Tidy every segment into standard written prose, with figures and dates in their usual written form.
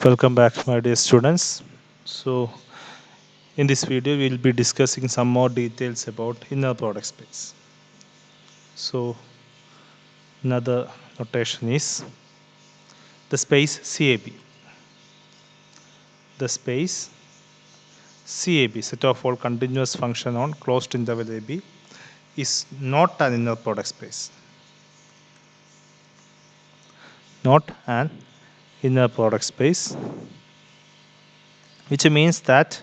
Welcome back, my dear students. So, in this video, we will be discussing some more details about inner product space. So, another notation is the space CAB. The space CAB, set of all continuous function on closed interval AB, is not an inner product space. Not an inner product space, which means that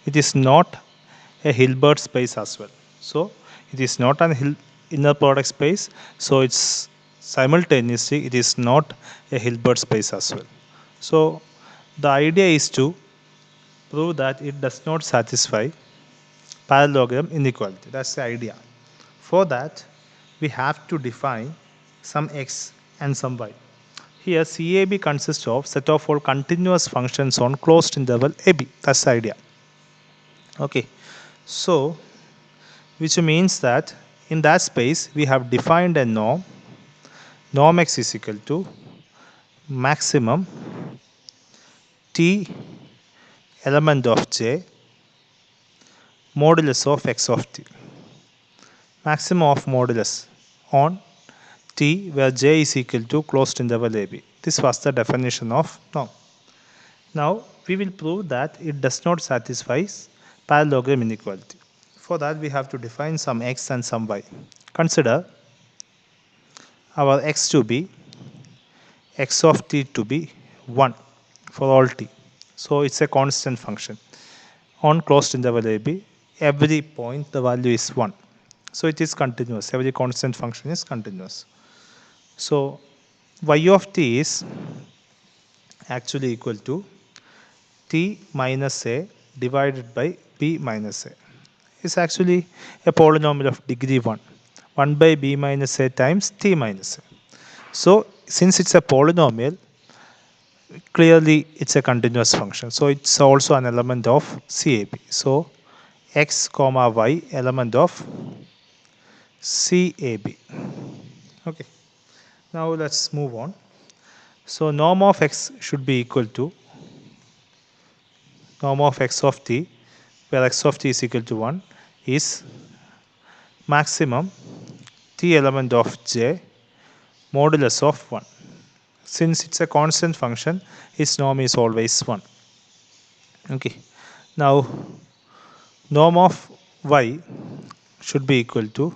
it is not a Hilbert space as well. So it is not an inner product space. So it's simultaneously it is not a Hilbert space as well. So the idea is to prove that it does not satisfy parallelogram inequality. That's the idea. For that, we have to define some x and some y. Here CAB consists of set of all continuous functions on closed interval AB. That's the idea. Okay. So which means that in that space we have defined a norm x is equal to maximum t element of j modulus of x of t, maximum of modulus on t where j is equal to closed interval ab. This was the definition of norm. Now we will prove that it does not satisfy parallelogram inequality. For that we have to define some x and some y. Consider our x to be x of t to be 1 for all t. So it's a constant function. On closed interval AB, every point the value is 1. So it is continuous. Every constant function is continuous. So y of t is actually equal to t minus a divided by b minus a. It's actually a polynomial of degree 1. 1 by b minus a times t minus a. So since it's a polynomial, clearly it's a continuous function. So it's also an element of CAB. So x comma y element of CAB. Okay. Now let's move on. So norm of x should be equal to norm of x of t, where x of t is equal to 1, is maximum t element of j modulus of 1. Since it's a constant function, its norm is always 1. Okay. Now norm of y should be equal to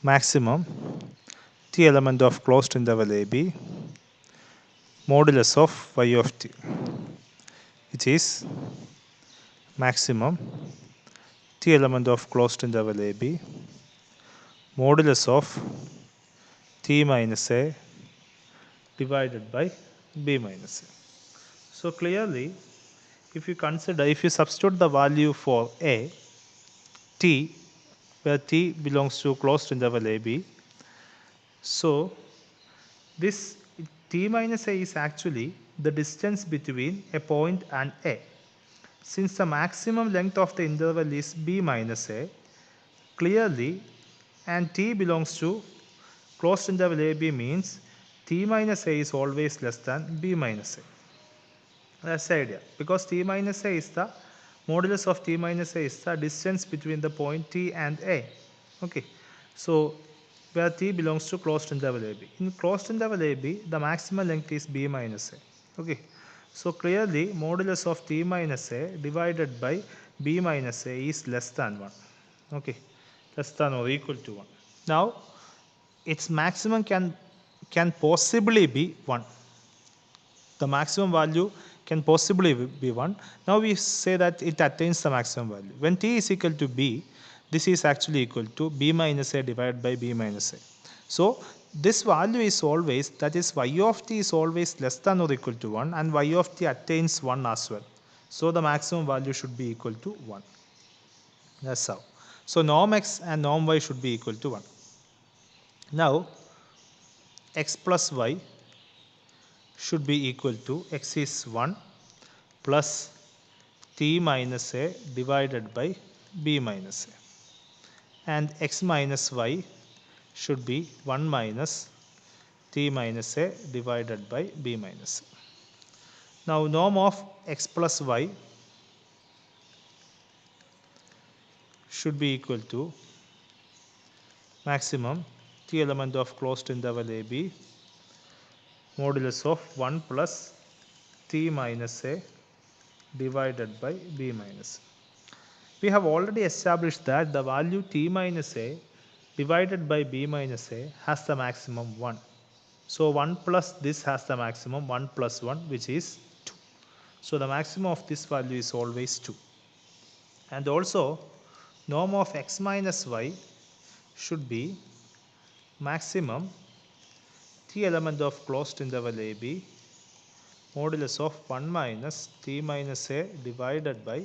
maximum t element of closed interval AB modulus of y of t, which is maximum t element of closed interval AB modulus of t minus a divided by b minus a. So clearly, if you substitute the value for a, t, where t belongs to closed interval AB, so this t minus a is actually the distance between a point and a. Since the maximum length of the interval is b minus a, clearly, and t belongs to closed interval AB means t minus a is always less than b minus a. That's the idea. Because t minus a is the modulus of t minus a is the distance between the point t and a. Okay. So where t belongs to closed interval AB. In closed interval AB, the maximum length is b minus a. Okay. So clearly, modulus of t minus a divided by b minus a is less than 1. Okay. Less than or equal to 1. Now, its maximum can possibly be 1. The maximum value can possibly be 1. Now we say that it attains the maximum value. When t is equal to b, this is actually equal to b minus a divided by b minus a. So this value is always, that is y of t is always less than or equal to 1, and y of t attains 1 as well. So the maximum value should be equal to 1. That's how. So norm x and norm y should be equal to 1. Now x plus y should be equal to x is 1 plus t minus a divided by b minus a, and x minus y should be 1 minus t minus a divided by b minus a. Now norm of x plus y should be equal to maximum t element of closed interval a b modulus of 1 plus t minus a divided by b minus a. We have already established that the value t minus a divided by b minus a has the maximum 1. So 1 plus this has the maximum 1 plus 1, which is 2. So the maximum of this value is always 2. And also norm of x minus y should be maximum t element of closed interval a b modulus of 1 minus t minus a divided by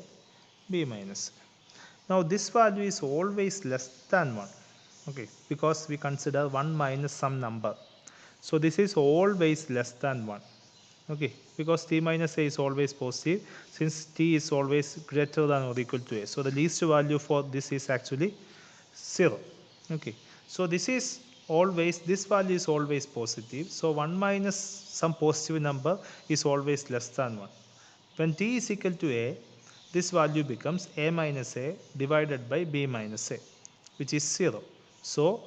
b minus a. Now this value is always less than 1, okay, because we consider 1 minus some number. So this is always less than 1, okay, because t minus a is always positive since t is always greater than or equal to a. So the least value for this is actually 0, okay. So this value is always positive. So 1 minus some positive number is always less than 1. When t is equal to a, this value becomes a minus a divided by b minus a, which is 0. So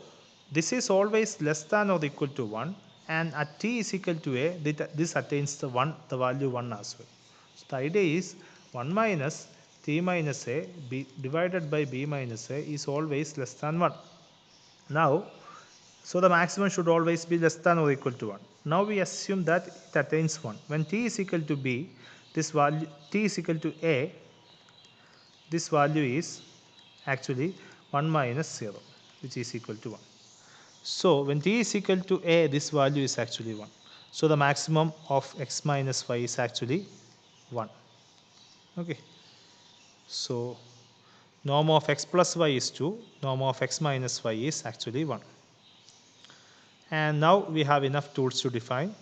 this is always less than or equal to 1, and at t is equal to a, this attains the value 1 as well. So the idea is 1 minus t minus a divided by b minus a is always less than 1. Now, so the maximum should always be less than or equal to 1. Now we assume that it attains 1. When t is equal to b, this value t is equal to a, this value is actually 1 minus 0, which is equal to 1. So when t is equal to a, this value is actually 1. So the maximum of x minus y is actually 1. Okay. So norm of x plus y is 2, norm of x minus y is actually 1. And now we have enough tools to define.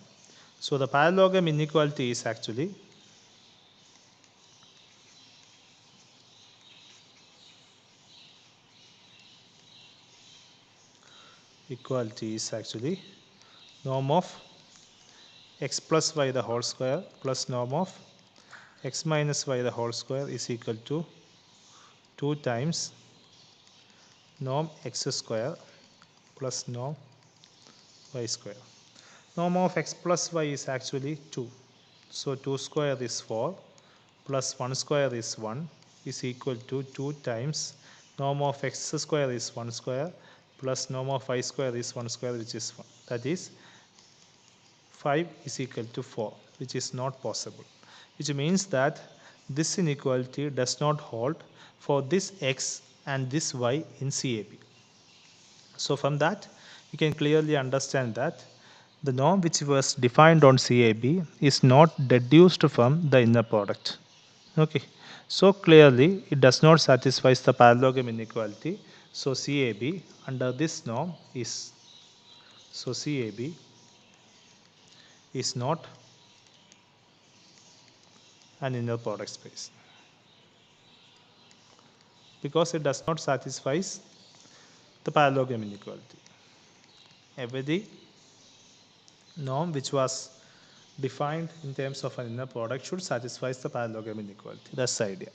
So the parallelogram inequality is actually norm of x plus y the whole square plus norm of x minus y the whole square is equal to 2 times norm x square plus norm y square. Norm of x plus y is actually 2. So 2 square is 4 plus 1 square is 1 is equal to 2 times norm of x square is 1 square plus norm of y square is 1 square, which is 1. That is 5 is equal to 4, which is not possible, which means that this inequality does not hold for this x and this y in CAB. So from that you can clearly understand that the norm which was defined on CAB is not deduced from the inner product. Okay, so clearly it does not satisfy the parallelogram inequality. So CAB under this norm is not an inner product space because it does not satisfy the parallelogram inequality. Every norm which was defined in terms of an inner product should satisfy the parallelogram inequality. That's the idea.